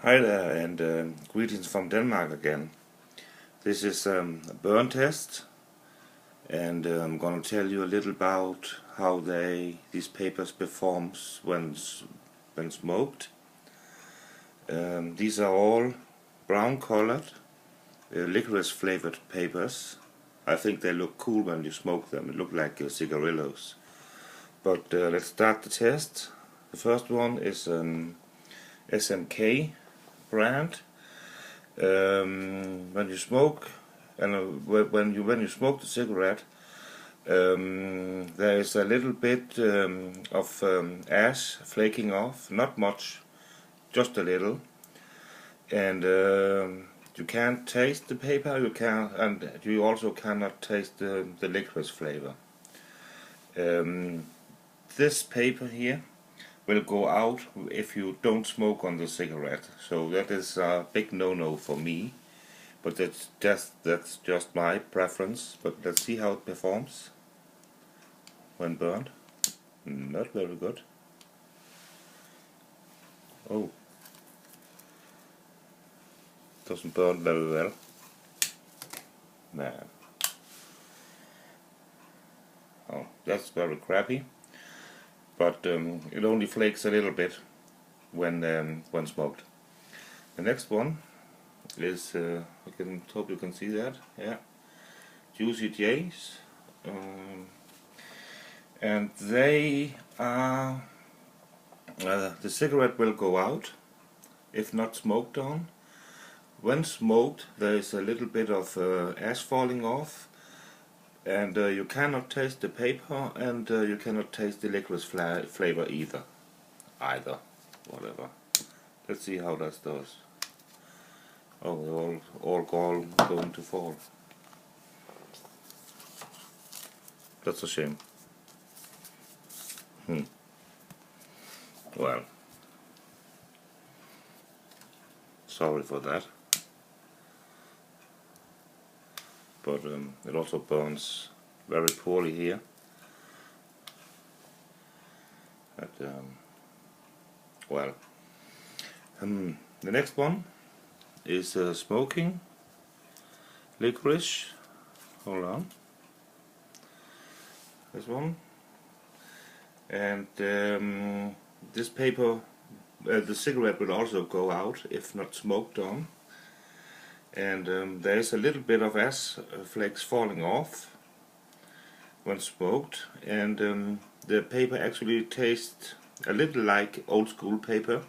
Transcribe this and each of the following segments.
Hi there, and greetings from Denmark again. This is a burn test, and I'm gonna tell you a little about how these papers performs when smoked. These are all brown colored, licorice flavored papers. I think they look cool when you smoke them. It look like cigarillos. But let's start the test. The first one is an SMK brand. When you smoke, and when you smoke the cigarette, there is a little bit of ash flaking off. Not much, just a little, and you can't taste the paper. And you also cannot taste the licorice flavor. This paper here will go out if you don't smoke on the cigarette, so that is a big no-no for me, but that's just my preference. But let's see how it performs when burned. Not very good. Oh, doesn't burn very well. Man. Oh, that's very crappy. But it only flakes a little bit when smoked. The next one is I hope you can see that. Yeah, Juicy J's, and they are the cigarette will go out if not smoked on. When smoked, there is a little bit of ash falling off. And you cannot taste the paper, and you cannot taste the licorice flavor either. Whatever. Let's see how that does. Oh, they're all going to fall. That's a shame. Well, sorry for that. But it also burns very poorly here. Well, the next one is smoking licorice. Hold on, this one, and this paper, the cigarette will also go out if not smoked on. And there is a little bit of ash flakes falling off when smoked, and the paper actually tastes a little like old school paper,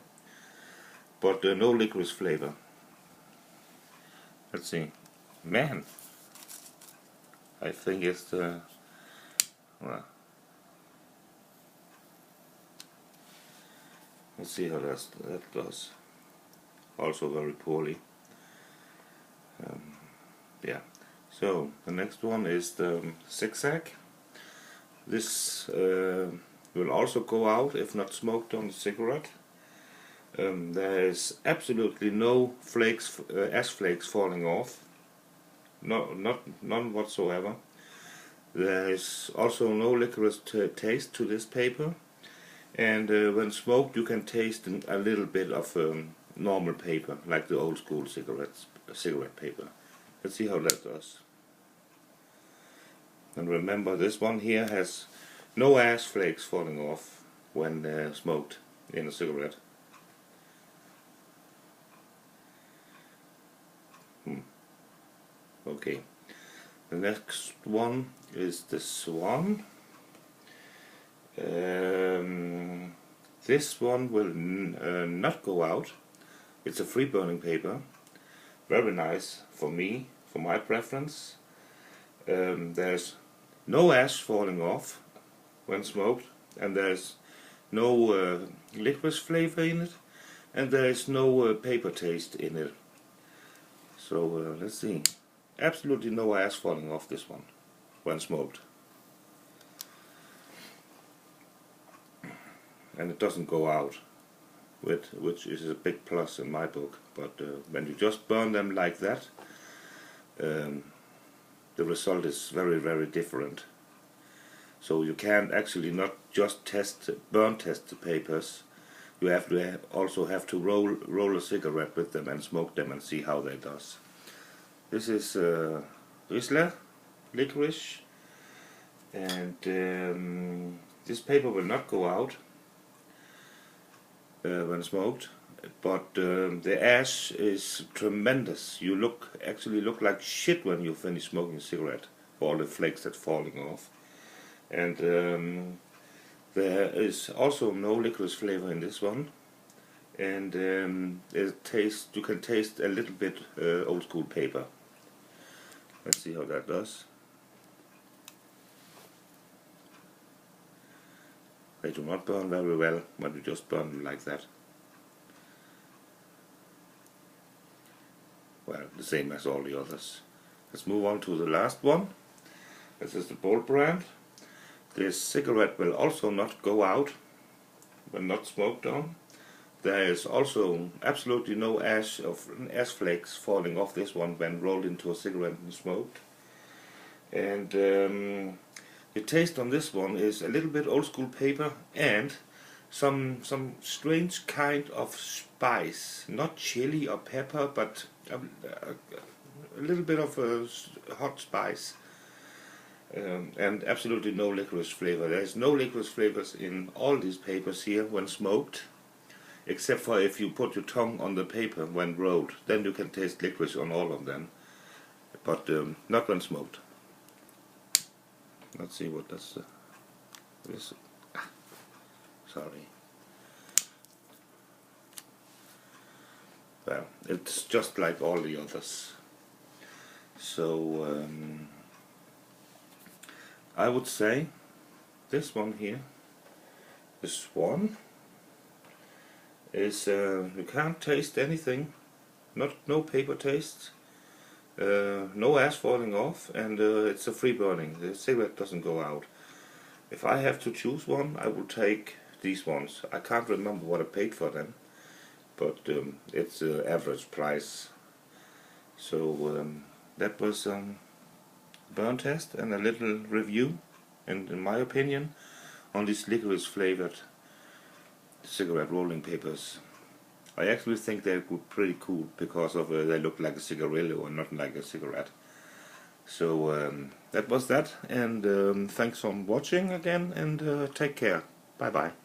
but no licorice flavor. Let's see. Man, I think it's the well, let's see how that does. Also very poorly. Yeah, so the next one is the zigzag. This will also go out if not smoked on the cigarette. There is absolutely no flakes, ash flakes falling off. None whatsoever. There is also no licorice taste to this paper, and when smoked you can taste a little bit of normal paper, like the old school cigarette paper. Let's see how that does. And remember, this one here has no ash flakes falling off when smoked in a cigarette. Okay, the next one is the Swan. This one will not go out. It's a free burning paper. Very nice for me, for my preference. There's no ash falling off when smoked, and there's no licorice flavor in it, and there is no paper taste in it. So let's see. Absolutely no ash falling off this one when smoked. And it doesn't go out, which is a big plus in my book. But when you just burn them like that, the result is very, very different. So you can actually not just burn test the papers, you have to also have to roll a cigarette with them and smoke them and see how that does. This is Licorice, and this paper will not go out when smoked, but the ash is tremendous. You actually look like shit when you finish smoking a cigarette for all the flakes that's falling off. And there is also no licorice flavor in this one, and you can taste a little bit old school paper. Let's see how that does. They do not burn very well, but you just burn them like that. Well, the same as all the others. Let's move on to the last one. This is the Bold brand. This cigarette will also not go out when not smoked on. There is also absolutely no ash flakes falling off this one when rolled into a cigarette and smoked. And the taste on this one is a little bit old school paper and some strange kind of spice, not chili or pepper, but a little bit of a hot spice. And absolutely no licorice flavor. There is no licorice flavors in all these papers here when smoked, except for if you put your tongue on the paper when rolled. Then you can taste licorice on all of them, but not when smoked. Let's see what does this. Sorry. Well, it's just like all the others. So I would say this one here, this one, is you can't taste anything, no paper taste, no ash falling off, and it's a free burning. The cigarette doesn't go out. If I have to choose one, I will take these ones. I can't remember what I paid for them, but it's average price. So that was burn test and a little review, and in my opinion, on these licorice flavored cigarette rolling papers. I actually think they're pretty cool because of they look like a cigarillo and not like a cigarette. So that was that, and thanks for watching again, and take care. Bye bye.